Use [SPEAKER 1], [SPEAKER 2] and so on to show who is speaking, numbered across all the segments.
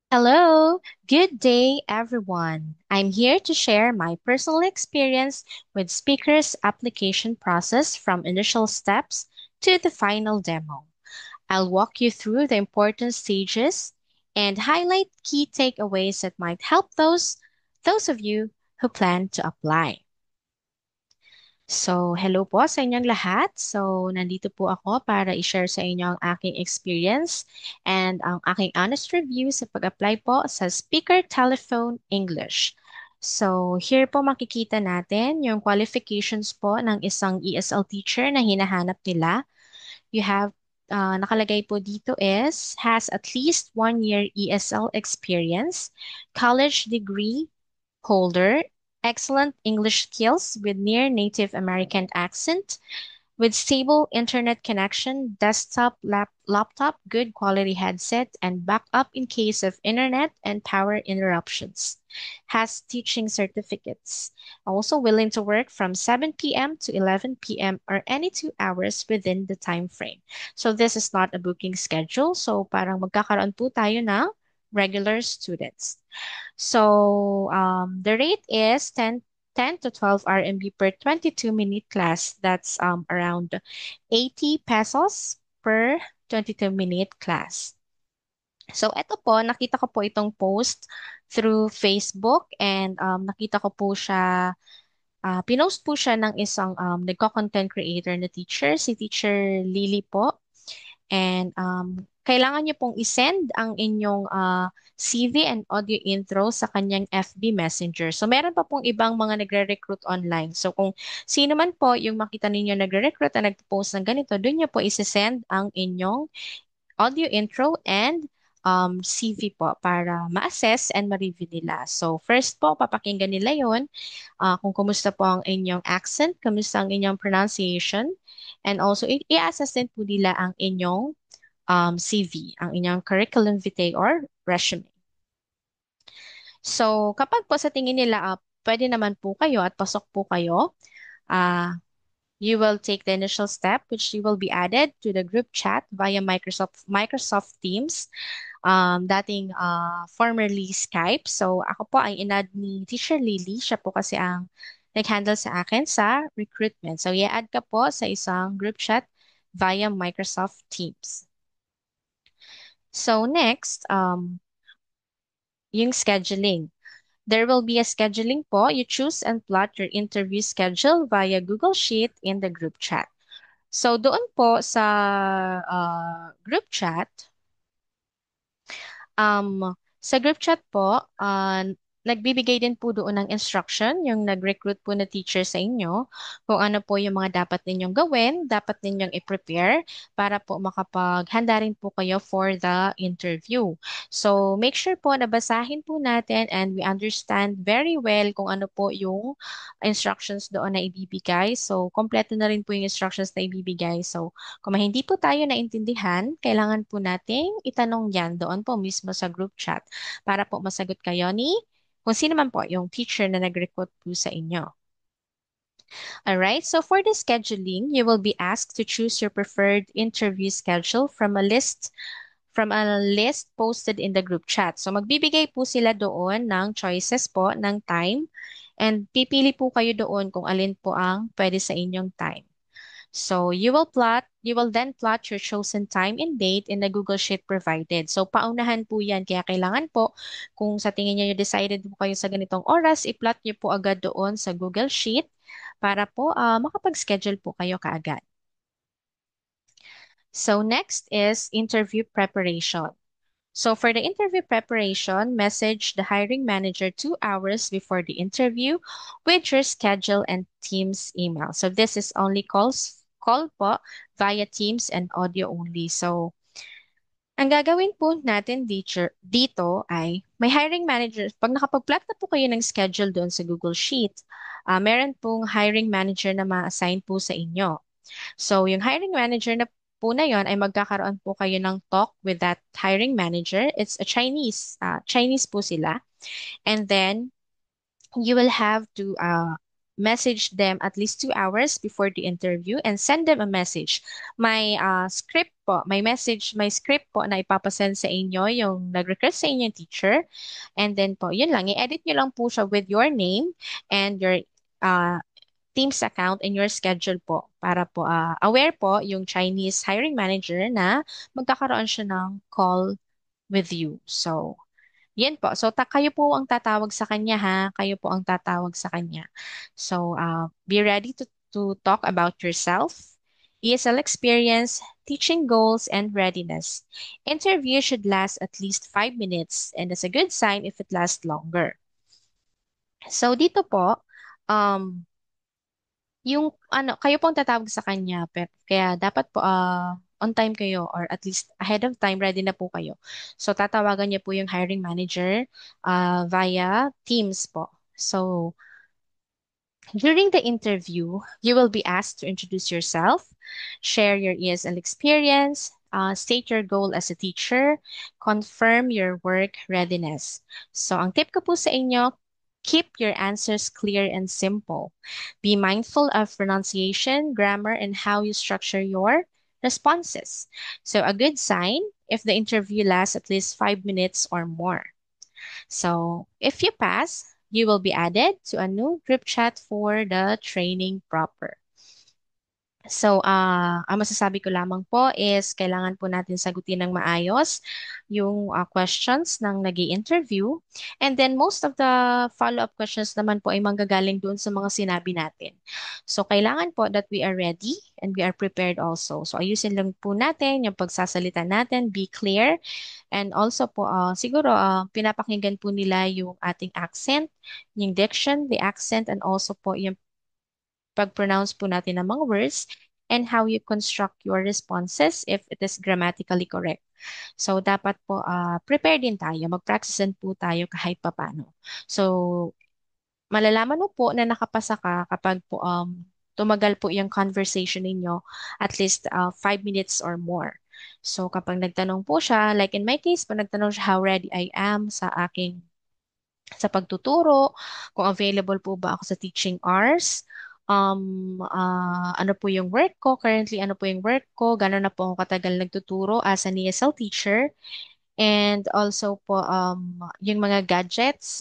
[SPEAKER 1] Hello, good day, everyone. I'm here to share my personal experience with Speaker's application process from initial steps to the final demo. I'll walk you through the important stages and highlight key takeaways that might help those of you who plan to apply. So, hello po sa inyong lahat. So, nandito po ako para i-share sa inyo ang aking experience and ang aking honest review sa pag-apply po sa Speaker Telephone English. So, here po makikita natin yung qualifications po ng isang ESL teacher na hinahanap nila. You have, nakalagay po dito is, has at least 1 year ESL experience, college degree, holder, excellent English skills with near native American accent, with stable internet connection, laptop, good quality headset, and backup in case of internet and power interruptions. Has teaching certificates. Also willing to work from 7 p.m. to 11 p.m. or any 2 hours within the time frame. So this is not a booking schedule. So parang magkakaroon po tayo ng regular students. So the rate is 10 to 12 RMB per 22-minute class. That's around 80 pesos per 22-minute class. So ito po, nakita ko po itong post through Facebook and nakita ko po siya, pinost po siya ng isang nagko-content creator na teacher, si Teacher Lily po. And kailangan niyo pong isend ang inyong CV and audio intro sa kanyang FB Messenger. So meron pa pong ibang mga nagre-recruit online. So kung sino man po yung makita ninyo nagre-recruit na nagpo-post ng ganito, doon niyo po isesend ang inyong audio intro and CV po para ma-assess and ma-review nila. So first po, papakinggan nila yon kung kumusta po ang inyong accent, kumusta ang inyong pronunciation, and also i-assess din po nila ang inyong CV, ang inyong curriculum vitae or resume. So kapag po sa tingin nila pwede naman po kayo at pasok po kayo, ah, you will take the initial step which you will be added to the group chat via Microsoft Teams, dating formerly Skype. So ako po ay inad ni Teacher Lily. Siya po kasi ang nag-handle sa akin sa recruitment. So i-add ka po sa isang group chat via Microsoft Teams. So next, yung scheduling. There will be a scheduling po. You choose and plot your interview schedule via Google Sheet in the group chat. So doon po sa group chat, sa group chat po, nagbibigay din po doon ng instruction yung nag-recruit po na teacher sa inyo kung ano po yung mga dapat ninyong gawin, dapat ninyong i-prepare para po makapaghanda rin po kayo for the interview. So make sure po na basahin po natin and we understand very well kung ano po yung instructions doon na ibibigay. So kompleto na rin po yung instructions na ibibigay. So kung hindi po tayo naintindihan, kailangan po nating itanong yan doon po mismo sa group chat para po masagot kayo ni kung sino man po yung teacher na nag-recruit po sa inyo. Alright, so for the scheduling, you will be asked to choose your preferred interview schedule from a list posted in the group chat. So magbibigay po sila doon ng choices po ng time and pipili po kayo doon kung alin po ang pwede sa inyong time. So you will then plot your chosen time and date in the Google Sheet provided. So paunahan po yan. Kaya kailangan po, kung sa tingin niyo decided po kayo sa ganitong oras, i-plot niyo po agad doon sa Google Sheet para po makapag-schedule po kayo kaagad. So next is interview preparation. So for the interview preparation, message the hiring manager 2 hours before the interview with your schedule and Teams email. So this is only call po via Teams and audio only. So ang gagawin po natin dito ay may hiring manager. Pag nakapag-plot na po kayo ng schedule doon sa Google Sheet, meron pong hiring manager na ma-assign po sa inyo. So, yung hiring manager na yon ay magkakaroon po kayo ng talk with that hiring manager. It's a Chinese po sila. And then, you will have to message them at least 2 hours before the interview and send them a message. May script po, may script po na ipapasend sa inyo yung nag-request sa inyo yung teacher. And then po, yun lang, i-edit nyo lang po siya with your name and your uh, Teams account and your schedule po para po aware po yung Chinese hiring manager na magkakaroon siya ng call with you. So, yan po. So, kayo po ang tatawag sa kanya ha. Kayo po ang tatawag sa kanya. So, be ready to talk about yourself, ESL experience, teaching goals, and readiness. Interview should last at least 5 minutes and it's a good sign if it lasts longer. So, dito po, um, yung ano, kayo pong tatawag sa kanya, kaya dapat po on time kayo or at least ahead of time ready na po kayo. So tatawagan niyo po yung hiring manager via Teams po. So during the interview, you will be asked to introduce yourself, share your ESL experience, state your goal as a teacher, confirm your work readiness. So, ang tip ko po sa inyo, keep your answers clear and simple. Be mindful of pronunciation, grammar, and how you structure your responses. So, a good sign if the interview lasts at least 5 minutes or more. So if you pass, you will be added to a new group chat for the training proper. So, ang masasabi ko lamang po is kailangan po natin sagutin ng maayos yung questions ng nag interview. And then most of the follow-up questions naman po ay manggagaling doon sa mga sinabi natin. So, kailangan po that we are ready and we are prepared also. So, ayusin lang po natin yung pagsasalita natin, be clear. And also po, siguro pinapakinggan po nila yung ating accent, yung diction, the accent, and also po yung pag-pronounce po natin ng mga words and how you construct your responses if it is grammatically correct. So, dapat po prepare din tayo. Mag-practice din po tayo kahit papano. So, malalaman mo po na nakapasa ka kapag po tumagal po yung conversation ninyo at least 5 minutes or more. So, kapag nagtanong po siya, like in my case, pag nagtanong siya how ready I am sa pagtuturo, kung available po ba ako sa teaching hours, ano po yung work ko, currently ano po yung work ko, gano'n na po ako katagal nagtuturo as an ESL teacher, and also po yung mga gadgets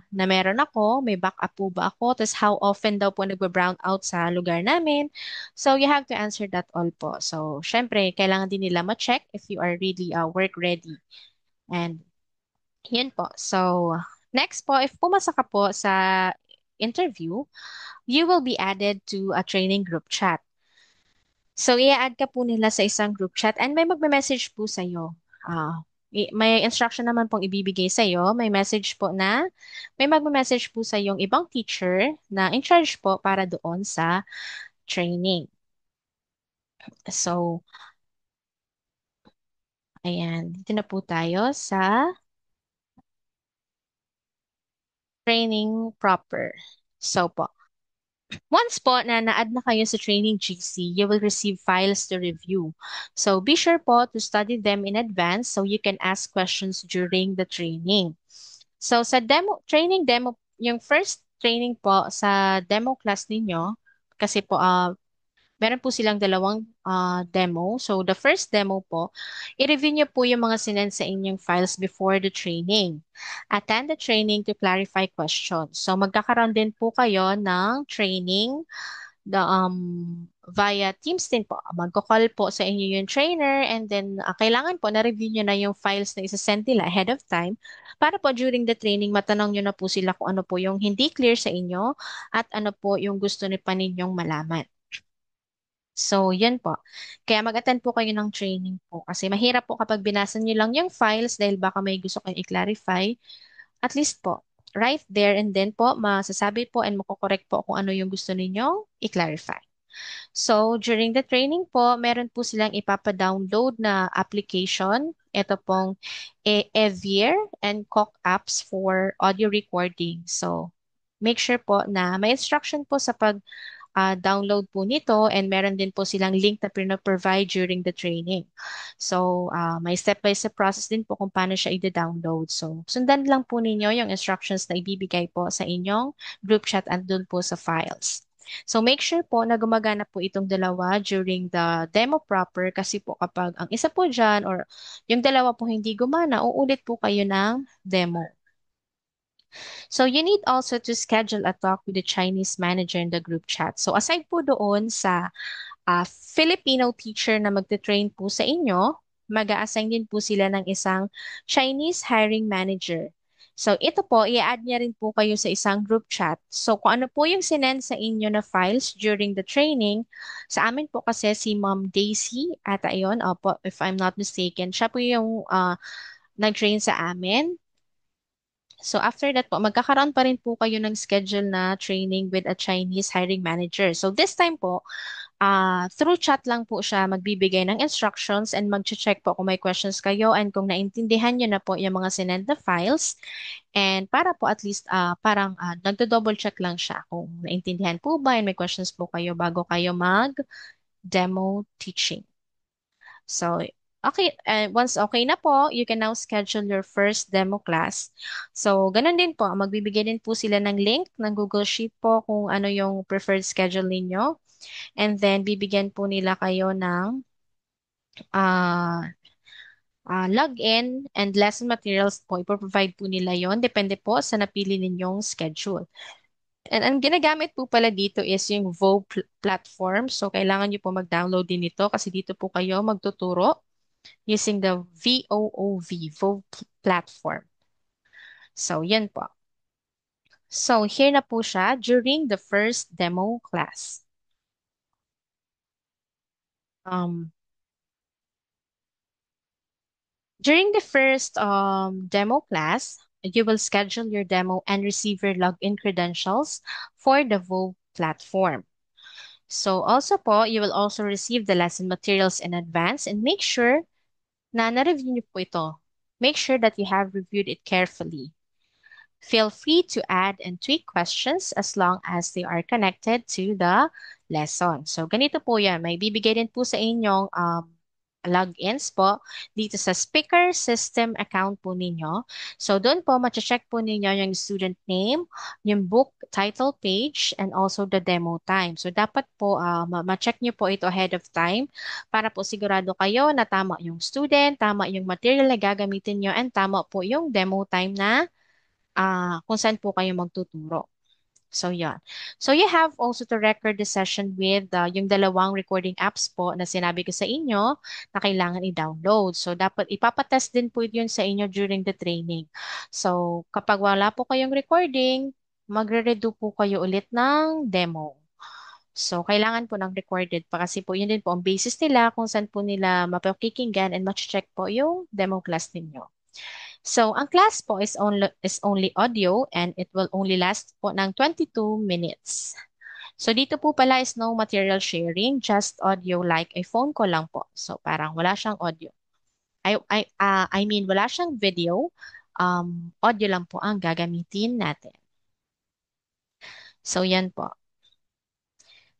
[SPEAKER 1] na meron ako, may backup po ba ako, tapos how often daw po nagbe-brown out sa lugar namin. So you have to answer that all po. So syempre, kailangan din nila ma-check if you are really work ready. And yun po. So, next po, if pumasa ka po sa interview, you will be added to a training group chat. So, i-add ka po nila sa isang group chat and may magme-message po sa iyo. May instruction naman pong ibibigay sa iyo. May magme-message po sa yung ibang teacher na in charge po para doon sa training. So, ayan. Dito na po tayo sa training proper. So po, once po na na-add na kayo sa training GC, you will receive files to review. So be sure po to study them in advance so you can ask questions during the training. So sa training demo, yung first training po sa demo class ninyo, kasi po meron po silang dalawang demo. So, the first demo po, i-review niyo po yung mga sinend sa inyong files before the training. Attend the training to clarify questions. So, magkakaroon din po kayo ng training via Teams din po. Magko-call po sa inyo yung trainer and then kailangan po na-review niyo na yung files na isa-send nila ahead of time para po during the training matanong niyo na po sila kung ano po yung hindi clear sa inyo at ano po yung gusto ni pa ninyong malaman. So, yan po. Kaya mag-attend po kayo ng training po kasi mahirap po kapag binasa niyo lang yung files dahil baka may gusto kayong i-clarify. At least po, right there and then po, masasabi po and makokorek po kung ano yung gusto ninyong i-clarify. So, during the training po, meron po silang ipapa-download na application. Ito pong Evir and Cock apps for audio recording. So, make sure po na may instruction po sa download po nito and meron din po silang link na provide during the training. So, may step-by-step process din po kung paano siya i-download. So, sundan lang po ninyo yung instructions na ibibigay po sa inyong group chat and dun po sa files. So make sure po na gumagana po itong dalawa during the demo proper kasi po kapag ang isa po dyan or yung dalawa po hindi gumana, uulit po kayo ng demo. So you need also to schedule a talk with the Chinese manager in the group chat. So aside po doon sa Filipino teacher na magte-train po sa inyo, mag-a-assign din po sila ng isang Chinese hiring manager. So ito po, i-add niya rin po kayo sa isang group chat. So kung ano po yung sinend sa inyo na files during the training, sa amin po kasi si Ma'am Daisy at ayon, opo, if I'm not mistaken, siya po yung nag-train sa amin. So after that po, magkakaroon pa rin po kayo ng schedule na training with a Chinese hiring manager. So this time po, through chat lang po siya magbibigay ng instructions and mag-check po kung may questions kayo and kung naintindihan niyo na po yung mga sinend na files. And para po at least parang nagdo-double check lang siya kung naintindihan po ba and may questions po kayo bago kayo mag-demo teaching. So, okay, once okay na po, you can now schedule your first demo class. So, ganun din po, magbibigay din po sila ng link ng Google Sheet po kung ano yung preferred schedule ninyo. And then, bibigyan po nila kayo ng uh, login and lesson materials po. Ipoprovide po nila yon. Depende po sa napili ninyong schedule. And ang ginagamit po pala dito is yung platform. So, kailangan nyo po mag-download din ito kasi dito po kayo magtuturo using the VOOV platform. So, yan po. So, here na po siya during the first demo class. Um, During the first demo class, you will schedule your demo and receive your login credentials for the VOOV platform. So also po, you will also receive the lesson materials in advance and make sure na na-review niyo po ito. Make sure that you have reviewed it carefully. Feel free to add and tweak questions as long as they are connected to the lesson. So, ganito po yan. May bibigay din po sa inyong logins po dito sa speaker system account po ninyo. So, doon po, check po ninyo yung student name, yung book title page, and also the demo time. So, dapat po, ma-check nyo po ito ahead of time para po sigurado kayo na tama yung student, tama yung material na gagamitin nyo, and tama po yung demo time na kung saan po kayo magtuturo. So, yan. So, you have also to record the session with yung dalawang recording apps po na sinabi ko sa inyo na kailangan i-download. So, dapat ipapatest din po yun sa inyo during the training. So, kapag wala po kayong recording, magre-redo po kayo ulit ng demo. So, kailangan po ng recorded pa kasi po yun din po ang basis nila kung saan po nila mapakikinggan and ma-check po yung demo class ninyo. So, ang class po is only audio and it will only last po ng 22 minutes. So, dito po pala is no material sharing, just audio like a phone call lang po. So, parang wala siyang audio. I mean, wala siyang video. Audio lang po ang gagamitin natin. So, yan po.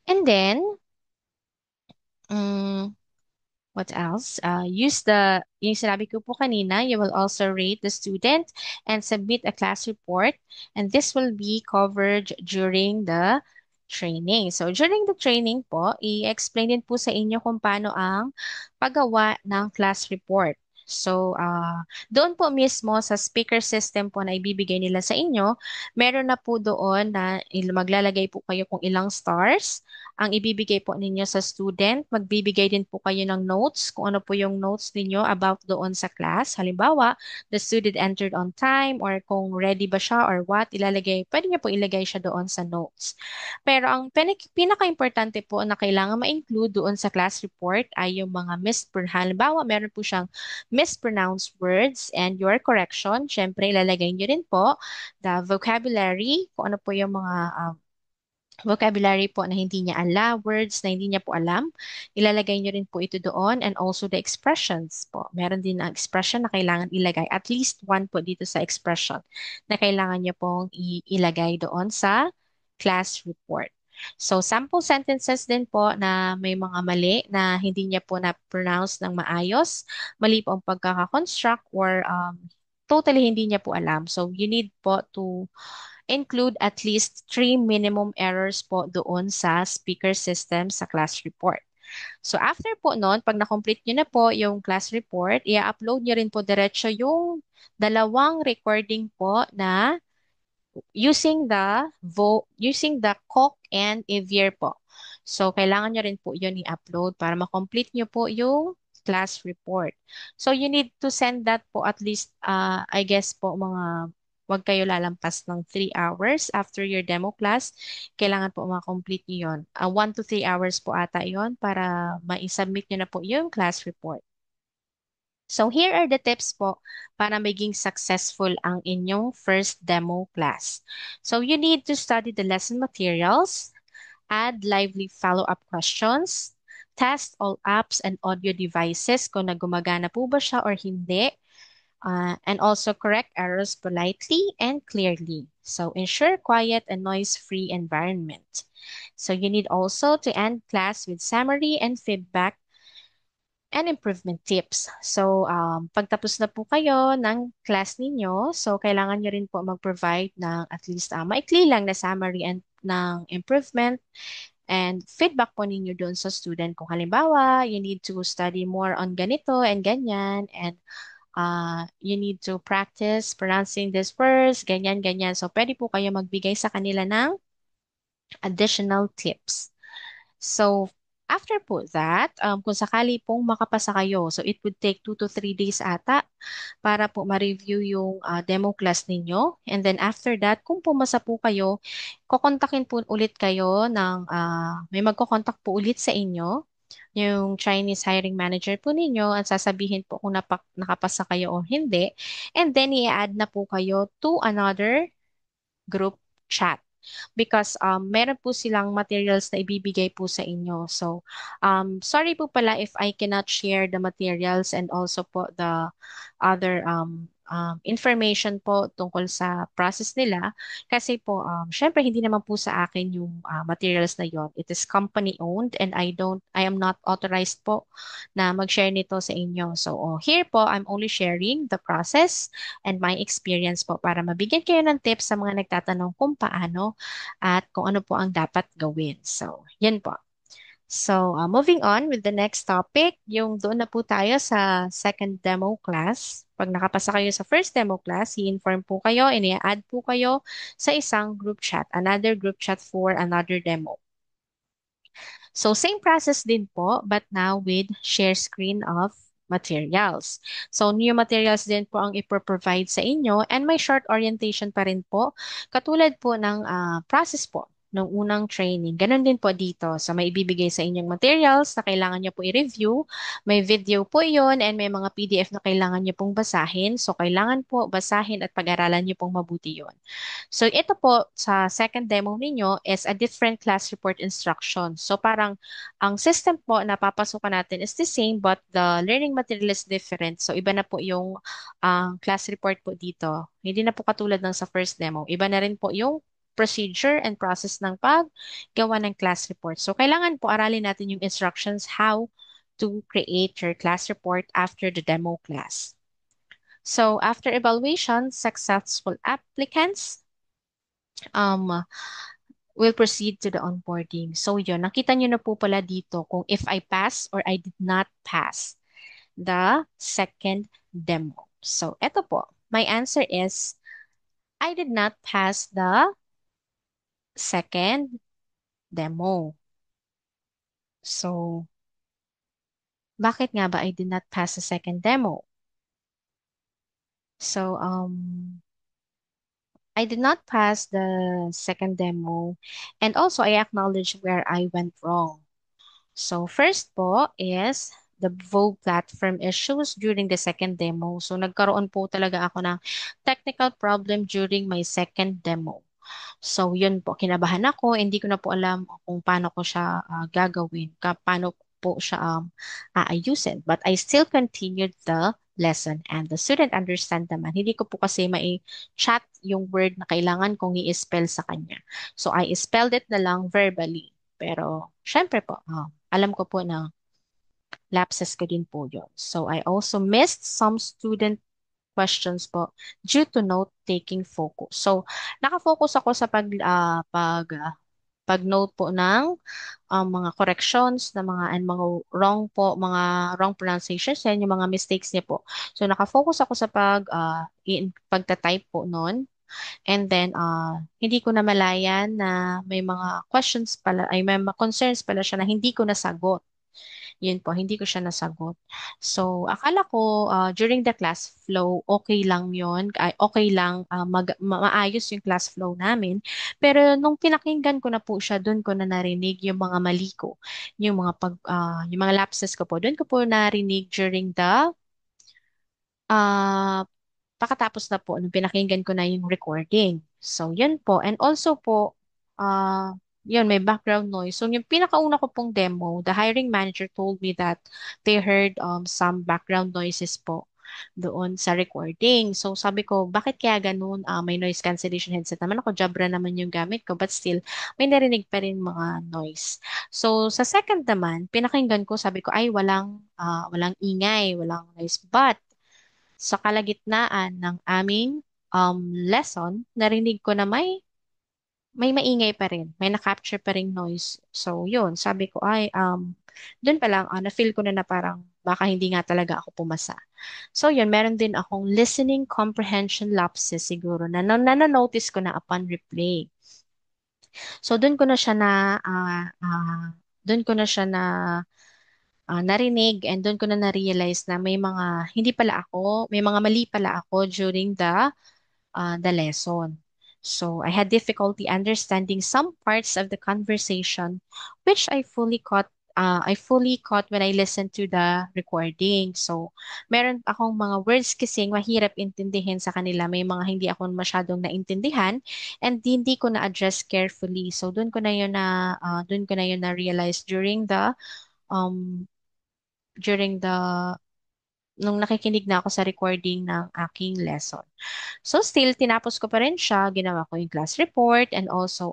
[SPEAKER 1] And then, what else? Yung sinabi ko po kanina, you will also rate the student and submit a class report. And this will be covered during the training. So, during the training po, i-explain din po sa inyo kung paano ang paggawa ng class report. So, doon po mismo sa speaker system po na ibibigay nila sa inyo, meron na po doon na maglalagay po kayo kung ilang stars ang ibibigay po ninyo sa student. Magbibigay din po kayo ng notes kung ano po yung notes ninyo about doon sa class. Halimbawa, the student entered on time or kung ready ba siya or what, pwede niyo po ilagay siya doon sa notes. Pero ang pinaka-importante po na kailangan ma-include doon sa class report ay yung mga halimbawa, meron po siyang mispronounced words and your correction. Siyempre, ilalagay niyo rin po the vocabulary, kung ano po yung mga vocabulary po na hindi niya alam, words na hindi niya po alam, ilalagay niyo rin po ito doon and also the expressions po. Meron din ang expression na kailangan ilagay. At least one po dito sa expression na kailangan niyo pong ilagay doon sa class report. So, sample sentences din po na may mga mali na hindi niya po na-pronounce ng maayos, mali po ang pagkakakonstruct or totally hindi niya po alam. So, you need po to include at least 3 minimum errors po doon sa speaker system sa class report. So after po noon, pag na-complete nyo na po yung class report, i-upload nyo rin po diretso yung dalawang recording po na using the Coq and Evier po. So kailangan nyo rin po yun i-upload para ma-complete nyo po yung class report. So you need to send that po at least I guess po wag kayo lalampas ng 3 hours after your demo class. Kailangan po ma-complete nyo yun. 1 to 3 hours po ata yun para ma-submit nyo na po yung class report. So here are the tips po para maging successful ang inyong first demo class. So you need to study the lesson materials, add lively follow-up questions, test all apps and audio devices kung nagumagana po ba siya or hindi, and also correct errors politely and clearly. So ensure quiet and noise-free environment. So you need also to end class with summary and feedback and improvement tips. So, pagtapos na po kayo ng class ninyo, so kailangan nyo rin po mag-provide ng at least maikli lang na summary and ng improvement and feedback po ninyo doon sa student. Kung halimbawa, you need to study more on ganito and ganyan and you need to practice pronouncing this words, ganyan, ganyan. So, pwede po kayo magbigay sa kanila ng additional tips. So, after po that, kung sakali pong makapasa kayo, so it would take 2 to 3 days ata para po ma-review yung demo class ninyo. And then after that, kung pumasa po kayo, kukontakin po ulit kayo may magkocontact po ulit sa inyo, yung Chinese hiring manager po ninyo at sasabihin po kung nakapasa kayo o hindi. And then i-add na po kayo to another group chat because meron po silang materials na ibibigay po sa inyo. So, sorry po pala if I cannot share the materials and also po the other information po tungkol sa process nila kasi po syempre hindi naman po sa akin yung materials na yon. It is company owned and I am not authorized po na mag-share nito sa inyo. So, here po I'm only sharing the process and my experience po para mabigyan kayo ng tips sa mga nagtatanong kung paano at kung ano po ang dapat gawin. So, yan po. So, moving on with the next topic, yung doon na po tayo sa second demo class. Pag nakapasa kayo sa first demo class, i-inform po kayo and i-add po kayo sa isang group chat, another group chat for another demo. So same process din po, but now with share screen of materials. So new materials din po ang ipro-provide sa inyo and may short orientation pa rin po, katulad po ng process po ng unang training. Ganon din po dito. So may ibibigay sa inyong materials na kailangan nyo po i-review. May video po yon and may mga PDF na kailangan nyo pong basahin. So kailangan po basahin at pag-aralan nyo pong mabuti yon. So ito po sa second demo ninyo is a different class report instruction. So parang ang system po na papasukan natin is the same but the learning material is different. So iba na po yung class report po dito. Hindi na po katulad ng sa first demo. Iba na rin po yung procedure and process ng paggawa ng class report. So kailangan po aralin natin yung instructions how to create your class report after the demo class. So after evaluation, successful applicants will proceed to the onboarding. So yun, nakita nyo na po pala dito kung if I pass or I did not pass the second demo. So eto po, my answer is I did not pass the second demo. So, bakit nga ba I did not pass the second demo? So, I did not pass the second demo and also I acknowledge where I went wrong. So first po is the Vogue platform issues during the second demo. So nagkaroon po talaga ako ng technical problem during my second demo. So yun po, kinabahan ako, hindi ko na po alam kung paano ko siya gagawin, paano po siya aayusin. But I still continued the lesson and the student understand naman. Hindi ko po kasi mai-chat yung word na kailangan kong i-spell sa kanya. So I spelled it na lang verbally. Pero syempre po, alam ko po na lapses ko din po yun. So I also missed some student questions po due to note-taking focus. So nakafocus ako sa pag-note po ng mga corrections na mga and mga wrong po, mga wrong pronunciations, yan yung mga mistakes niya po. So nakafocus ako sa pagta-type po noon. And then hindi ko na malayan na may mga questions pala, ay may mga concerns pala siya na hindi ko nasagot. Yun po, hindi ko siya nasagot. So, akala ko during the class flow, okay lang yun. Ay, okay lang, maayos yung class flow namin. Pero nung pinakinggan ko na po siya, doon ko na narinig yung mga mali ko. Yung mga lapses ko po. Doon ko po narinig during the uh, pakatapos na po, nung pinakinggan ko na yung recording. So, yun po. And also po, uh, yun, may background noise. So, yung pinakauna ko pong demo, the hiring manager told me that they heard some background noises po doon sa recording. So, sabi ko, bakit kaya ganun? May noise cancellation headset naman ako. Jabra naman yung gamit ko. But still, may narinig pa rin mga noise. So, sa second naman, pinakinggan ko, sabi ko, ay, walang ingay, walang noise. But, sa kalagitnaan ng aming lesson, narinig ko na may maingay pa rin. May na-capture pa rin noise. So, yun. Sabi ko, ay, dun pa lang, na-feel ko na parang baka hindi nga talaga ako pumasa. So, yun. Meron din akong listening comprehension lapses siguro na-notice ko na upon replay. So, dun ko na siya na narinig and doon ko na na-realize na may mga mali pala ako during the lesson. So I had difficulty understanding some parts of the conversation, which I fully caught when I listened to the recording. So meron akong mga words kasing mahirap intindihin sa kanila. May mga hindi ako masyadong naintindihan and hindi ko na-address carefully. So doon ko na yun na-realize um, during the nung nakikinig na ako sa recording ng aking lesson. So still, tinapos ko pa rin siya, ginawa ko yung class report and also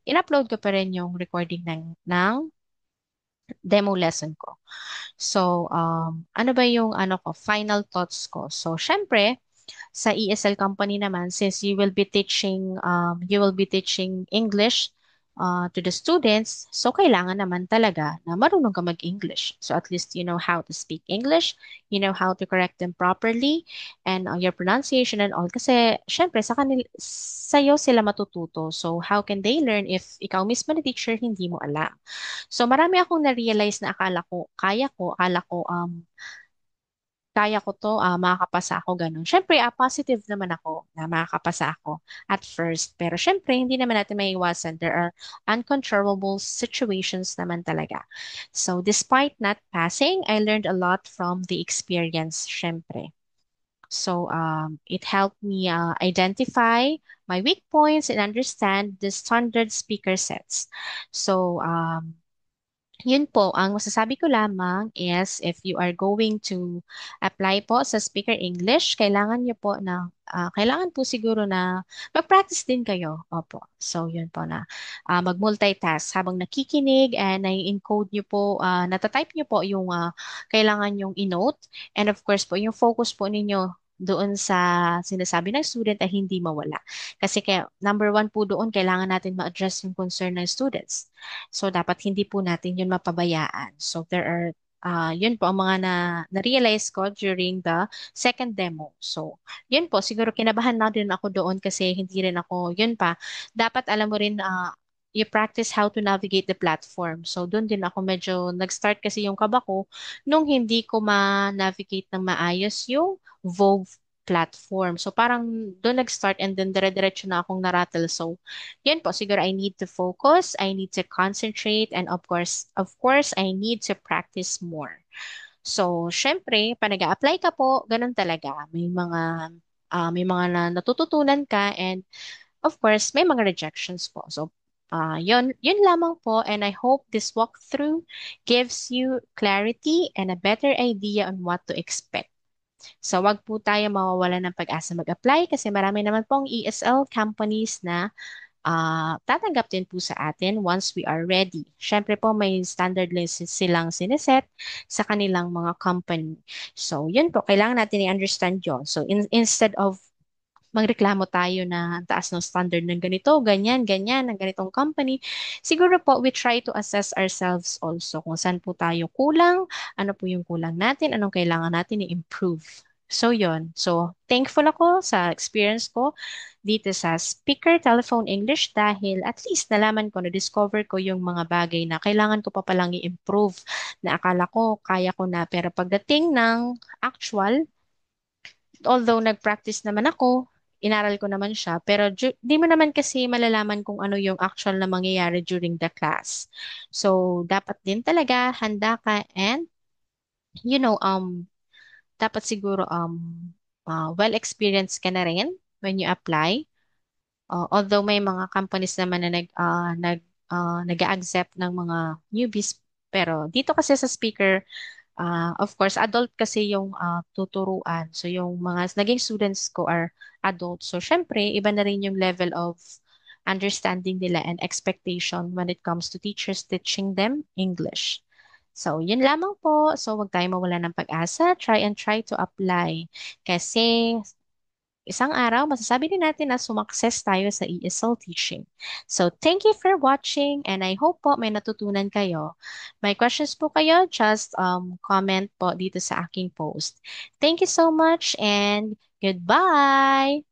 [SPEAKER 1] in-upload ko pa rin yung recording ng demo lesson ko. So, ano ba yung final thoughts ko? So, syempre, sa ESL company naman, since you will be teaching English to the students, so kailangan naman talaga na marunong ka mag-English. So at least you know how to speak English, you know how to correct them properly, and your pronunciation and all. Kasi syempre sa'yo sila matututo. So how can they learn if ikaw mismo na teacher hindi mo alam? So marami akong na-realize na akala ko kaya ko to, makakapasa ako ganun. Syempre, positive naman ako na makakapasa ako at first. Pero syempre, hindi naman natin maiwasan. There are uncontrollable situations naman talaga. So, despite not passing, I learned a lot from the experience, syempre. So, it helped me identify my weak points and understand the standard speaker sets. So, yun po, ang masasabi ko lamang is if you are going to apply po sa Speaker English, kailangan po siguro na mag-practice din kayo. Opo. So, yun po na mag-multitask habang nakikinig and nai-encode nyo po, natatype nyo po yung kailangan yung i-note. And of course po, yung focus po ninyo doon sa sinasabi ng student ay hindi mawala. Kasi kaya, number one po doon, kailangan natin ma-address yung concern ng students. So, dapat hindi po natin yun mapabayaan. So, yun po ang mga na-realize ko during the second demo. So, yun po, siguro kinabahan na din ako doon kasi hindi rin ako, yun pa, dapat alam mo rin, you practice how to navigate the platform. So, doon din ako medyo nag-start kasi yung kaba ko nung hindi ko ma-navigate ng maayos yung Vogue platform. So, parang doon nag-start and then dire-diretso na akong narattle. So, yan po, siguro I need to focus, I need to concentrate, and of course, I need to practice more. So, syempre, pag nag-a-apply ka po, ganun talaga. May mga natututunan ka and of course, may mga rejections po. So, yun lamang po and I hope this walkthrough gives you clarity and a better idea on what to expect. So wag po tayo mawawala ng pag-asa mag-apply kasi marami naman pong ESL companies na tatanggap din po sa atin once we are ready. Siyempre po may standard list silang sineset sa kanilang mga company. So yun po, kailangan natin i-understand yun. So instead of magreklamo tayo na ang taas ng standard ng ganito, ganyan, ganyan, ng ganitong company. Siguro po, we try to assess ourselves also kung saan po tayo kulang, ano po yung kulang natin, anong kailangan natin i-improve. So, yon. So, thankful ako sa experience ko dito sa Speaker Telephone English dahil at least nalaman ko, na-discover ko yung mga bagay na kailangan ko pa palang i-improve na akala ko kaya ko na. Pero pagdating ng actual, although nag-practice naman ako, inaral ko naman siya, pero di mo naman kasi malalaman kung ano yung actual na mangyayari during the class. So, dapat din talaga handa ka and, you know, dapat siguro well-experienced ka na rin when you apply. Although may mga companies naman na nag-accept ng mga newbies, pero dito kasi sa speaker, of course, adult kasi yung tuturuan. So, yung mga naging students ko are adults. So, syempre, iba na rin yung level of understanding nila and expectation when it comes to teachers teaching them English. So, yun lamang po. So, wag tayo mawala ng pag-asa. Try and try to apply. Kasi isang araw, masasabi din natin na sumakses tayo sa ESL teaching. So, thank you for watching and I hope po may natutunan kayo. May questions po kayo, just comment po dito sa aking post. Thank you so much and goodbye!